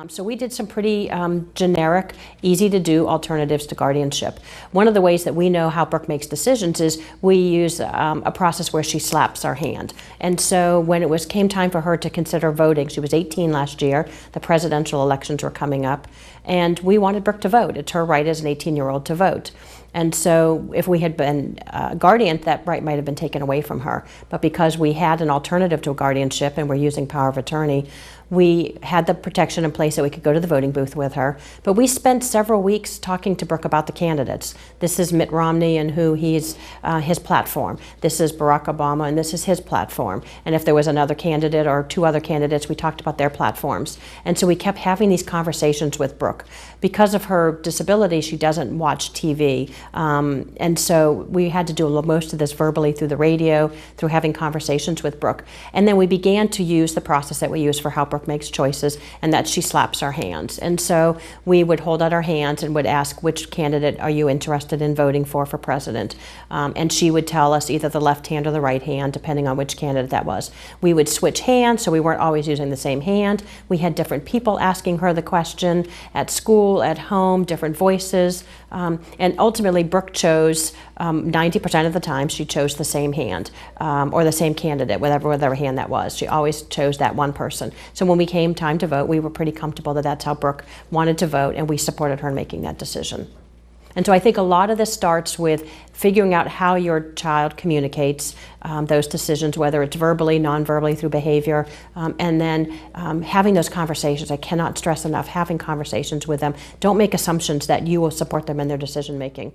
So we did some pretty generic, easy to do alternatives to guardianship. One of the ways that we know how Brooke makes decisions is we use a process where she slaps our hand. And so when it came time for her to consider voting, she was 18 last year, the presidential elections were coming up, and we wanted Brooke to vote. It's her right as an 18-year-old to vote. And so if we had been guardian, that right might have been taken away from her. But because we had an alternative to a guardianship and we're using power of attorney, we had the protection in place that we could go to the voting booth with her. But we spent several weeks talking to Brooke about the candidates. This is Mitt Romney and who he's, his platform. This is Barack Obama and this is his platform. And if there was another candidate or two other candidates, we talked about their platforms. And so we kept having these conversations with Brooke. Because of her disability, she doesn't watch TV. And so we had to do most of this verbally through the radio, through having conversations with Brooke. And then we began to use the process that we use for how Brooke makes choices, and that she slaps our hands. And so we would hold out our hands and would ask, which candidate are you interested in voting for president? And she would tell us either the left hand or the right hand, depending on which candidate that was. We would switch hands, so we weren't always using the same hand. We had different people asking her the question at school, at home, different voices. And ultimately, Brooke chose, 90% of the time, she chose the same hand, or the same candidate, whatever hand that was. She always chose that one person. So when we came time to vote, we were pretty comfortable that that's how Brooke wanted to vote, and we supported her in making that decision. And so I think a lot of this starts with figuring out how your child communicates those decisions, whether it's verbally, non-verbally, through behavior, and then having those conversations. I cannot stress enough, having conversations with them. Don't make assumptions that you will support them in their decision making.